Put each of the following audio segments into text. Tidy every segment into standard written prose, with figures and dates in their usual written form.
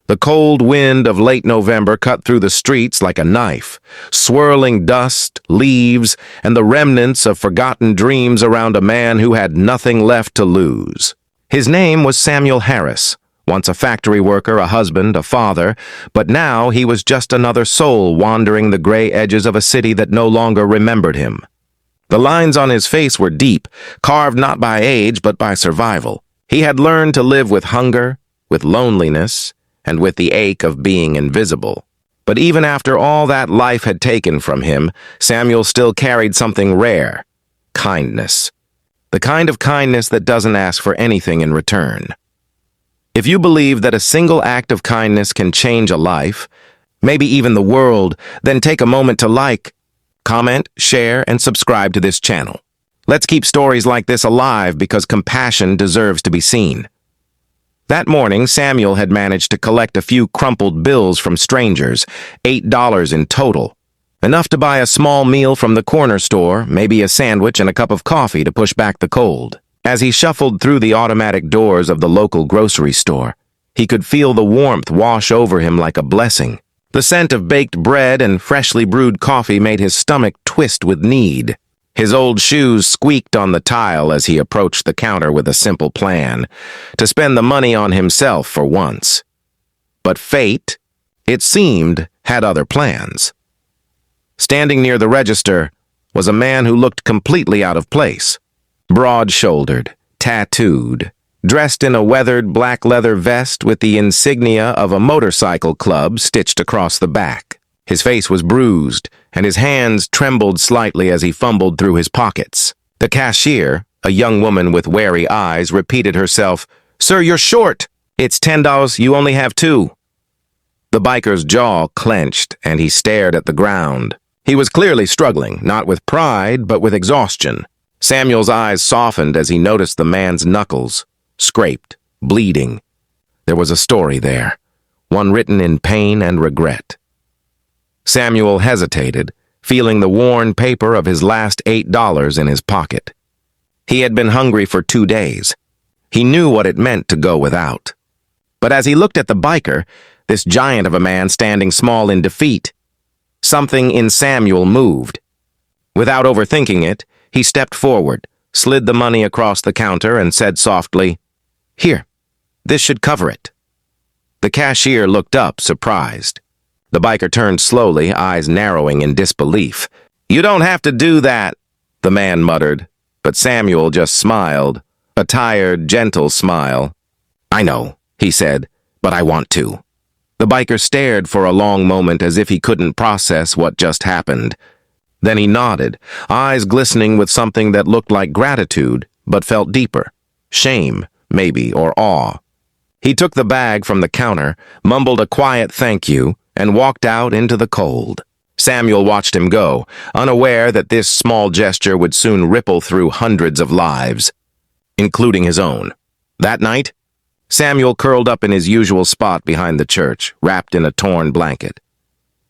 The cold wind of late November cut through the streets like a knife, swirling dust, leaves, and the remnants of forgotten dreams around a man who had nothing left to lose. His name was Samuel Harris, once a factory worker, a husband, a father, but now he was just another soul wandering the gray edges of a city that no longer remembered him. The lines on his face were deep, carved not by age but by survival. He had learned to live with hunger, with loneliness, and with the ache of being invisible. But even after all that life had taken from him, Samuel still carried something rare: kindness. The kind of kindness that doesn't ask for anything in return. If you believe that a single act of kindness can change a life, maybe even the world, then take a moment to like, comment, share, and subscribe to this channel. Let's keep stories like this alive because compassion deserves to be seen. That morning, Samuel had managed to collect a few crumpled bills from strangers, $8 in total. Enough to buy a small meal from the corner store, maybe a sandwich and a cup of coffee to push back the cold. As he shuffled through the automatic doors of the local grocery store, he could feel the warmth wash over him like a blessing. The scent of baked bread and freshly brewed coffee made his stomach twist with need. His old shoes squeaked on the tile as he approached the counter with a simple plan: to spend the money on himself for once. But fate, it seemed, had other plans. Standing near the register was a man who looked completely out of place. Broad-shouldered, tattooed, dressed in a weathered black leather vest with the insignia of a motorcycle club stitched across the back. His face was bruised, and his hands trembled slightly as he fumbled through his pockets. The cashier, a young woman with wary eyes, repeated herself, "Sir, you're short. It's $10, you only have $2." The biker's jaw clenched, and he stared at the ground. He was clearly struggling, not with pride, but with exhaustion. Samuel's eyes softened as he noticed the man's knuckles, scraped, bleeding. There was a story there, one written in pain and regret. Samuel hesitated, feeling the worn paper of his last $8 in his pocket. He had been hungry for 2 days. He knew what it meant to go without. But as he looked at the biker, this giant of a man standing small in defeat, something in Samuel moved. Without overthinking it, he stepped forward, slid the money across the counter, and said softly, "Here, this should cover it." The cashier looked up, surprised. The biker turned slowly, eyes narrowing in disbelief. "You don't have to do that," the man muttered, but Samuel just smiled, a tired, gentle smile. "I know," he said, "but I want to." The biker stared for a long moment as if he couldn't process what just happened. Then he nodded, eyes glistening with something that looked like gratitude, but felt deeper. Shame, maybe, or awe. He took the bag from the counter, mumbled a quiet thank you, and walked out into the cold. Samuel watched him go, unaware that this small gesture would soon ripple through hundreds of lives, including his own. That night, Samuel curled up in his usual spot behind the church, wrapped in a torn blanket.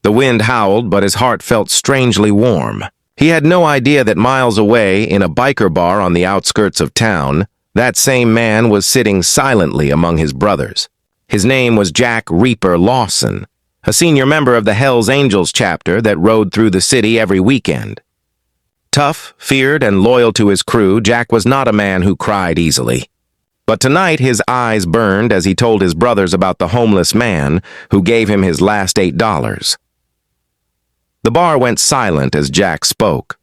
The wind howled, but his heart felt strangely warm. He had no idea that miles away, in a biker bar on the outskirts of town, that same man was sitting silently among his brothers. His name was Jack Reaper Lawson, a senior member of the Hells Angels chapter that rode through the city every weekend. Tough, feared, and loyal to his crew, Jack was not a man who cried easily. But tonight his eyes burned as he told his brothers about the homeless man who gave him his last $8. The bar went silent as Jack spoke.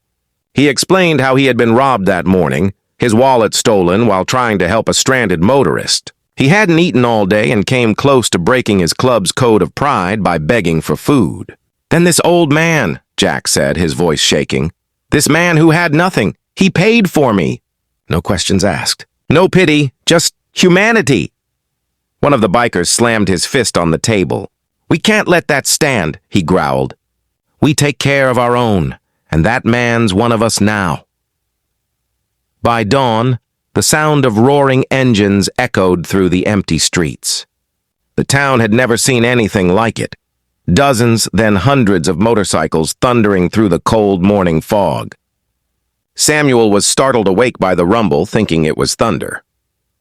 He explained how he had been robbed that morning, his wallet stolen while trying to help a stranded motorist. He hadn't eaten all day and came close to breaking his club's code of pride by begging for food. "Then this old man," Jack said, his voice shaking. "This man who had nothing, he paid for me." No questions asked. No pity, just humanity. One of the bikers slammed his fist on the table. "We can't let that stand," he growled. "We take care of our own, and that man's one of us now." By dawn, the sound of roaring engines echoed through the empty streets. The town had never seen anything like it. Dozens, then hundreds of motorcycles thundering through the cold morning fog. Samuel was startled awake by the rumble, thinking it was thunder.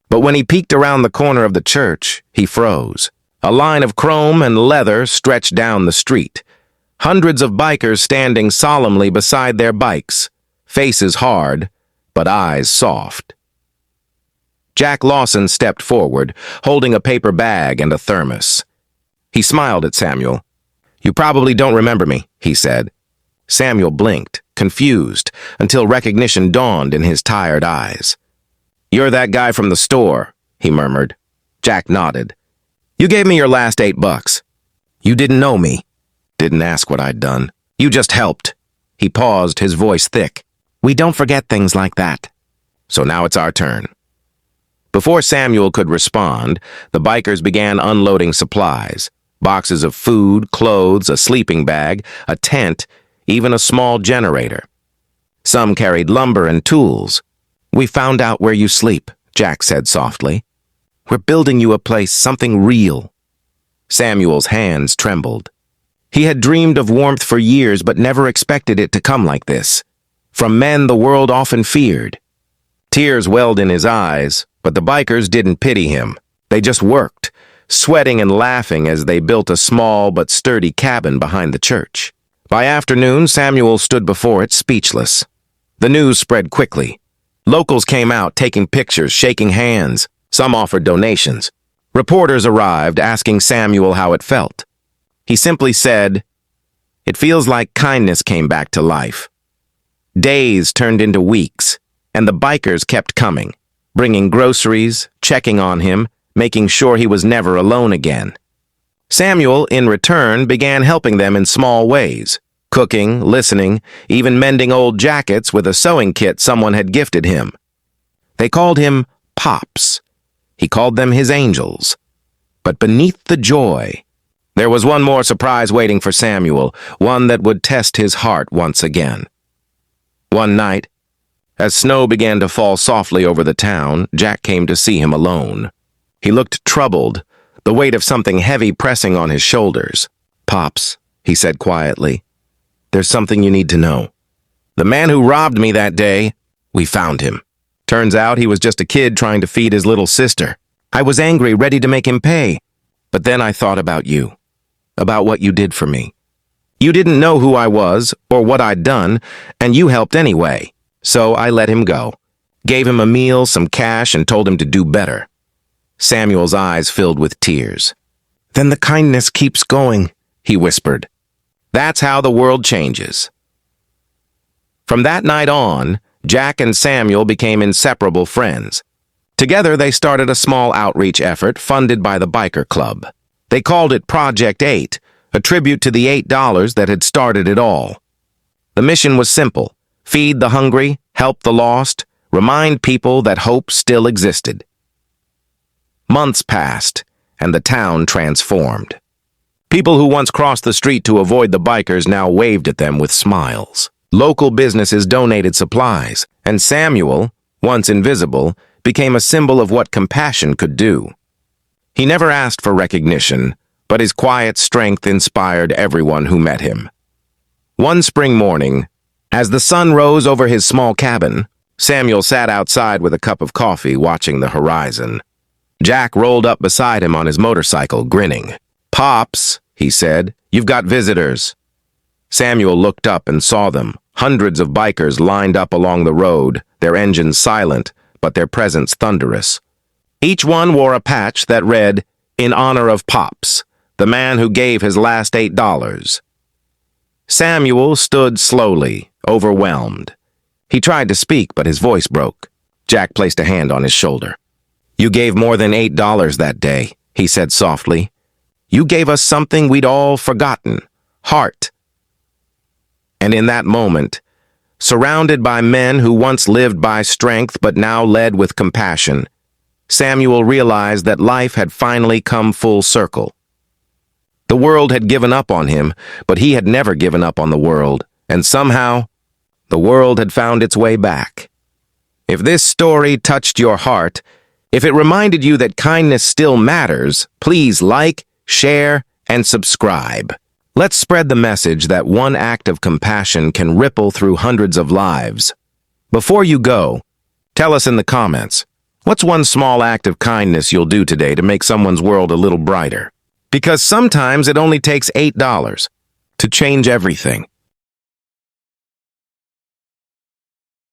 But when he peeked around the corner of the church, he froze. A line of chrome and leather stretched down the street. Hundreds of bikers standing solemnly beside their bikes, faces hard, but eyes soft. Jack Lawson stepped forward, holding a paper bag and a thermos. He smiled at Samuel. "You probably don't remember me," he said. Samuel blinked, confused, until recognition dawned in his tired eyes. "You're that guy from the store," he murmured. Jack nodded. "You gave me your last $8. You didn't know me. Didn't ask what I'd done. You just helped." He paused, his voice thick. "We don't forget things like that." "So now it's our turn." Before Samuel could respond, the bikers began unloading supplies. Boxes of food, clothes, a sleeping bag, a tent, even a small generator. Some carried lumber and tools. "We found out where you sleep," Jack said softly. "We're building you a place, something real." Samuel's hands trembled. He had dreamed of warmth for years but never expected it to come like this. From men the world often feared. Tears welled in his eyes, but the bikers didn't pity him. They just worked, sweating and laughing as they built a small but sturdy cabin behind the church. By afternoon, Samuel stood before it speechless. The news spread quickly. Locals came out, taking pictures, shaking hands. Some offered donations. Reporters arrived, asking Samuel how it felt. He simply said, "It feels like kindness came back to life." Days turned into weeks, and the bikers kept coming, bringing groceries, checking on him, making sure he was never alone again. Samuel, in return, began helping them in small ways, cooking, listening, even mending old jackets with a sewing kit someone had gifted him. They called him Pops. He called them his angels. But beneath the joy, there was one more surprise waiting for Samuel, one that would test his heart once again. One night, as snow began to fall softly over the town, Jack came to see him alone. He looked troubled, the weight of something heavy pressing on his shoulders. "Pops," he said quietly, "there's something you need to know. The man who robbed me that day, we found him. Turns out he was just a kid trying to feed his little sister. I was angry, ready to make him pay. But then I thought about you, about what you did for me. You didn't know who I was or what I'd done, and you helped anyway. So I let him go, gave him a meal, some cash, and told him to do better." Samuel's eyes filled with tears. "Then the kindness keeps going," he whispered. "That's how the world changes." From that night on, Jack and Samuel became inseparable friends. Together, they started a small outreach effort funded by the biker club. They called it Project 8, a tribute to the $8 that had started it all. The mission was simple: feed the hungry, help the lost, remind people that hope still existed. Months passed, and the town transformed. People who once crossed the street to avoid the bikers now waved at them with smiles. Local businesses donated supplies, and Samuel, once invisible, became a symbol of what compassion could do. He never asked for recognition, but his quiet strength inspired everyone who met him. One spring morning, as the sun rose over his small cabin, Samuel sat outside with a cup of coffee, watching the horizon. Jack rolled up beside him on his motorcycle, grinning. "Pops," he said, "you've got visitors." Samuel looked up and saw them, hundreds of bikers lined up along the road, their engines silent, but their presence thunderous. Each one wore a patch that read, "In honor of Pops, the man who gave his last $8. Samuel stood slowly, overwhelmed. He tried to speak, but his voice broke. Jack placed a hand on his shoulder. "You gave more than $8 that day," he said softly. "You gave us something we'd all forgotten, heart." And in that moment, surrounded by men who once lived by strength but now led with compassion, Samuel realized that life had finally come full circle. The world had given up on him, but he had never given up on the world, and somehow, the world had found its way back. If this story touched your heart, if it reminded you that kindness still matters, please like, share, and subscribe. Let's spread the message that one act of compassion can ripple through hundreds of lives. Before you go, tell us in the comments, what's one small act of kindness you'll do today to make someone's world a little brighter? Because sometimes it only takes $8 to change everything.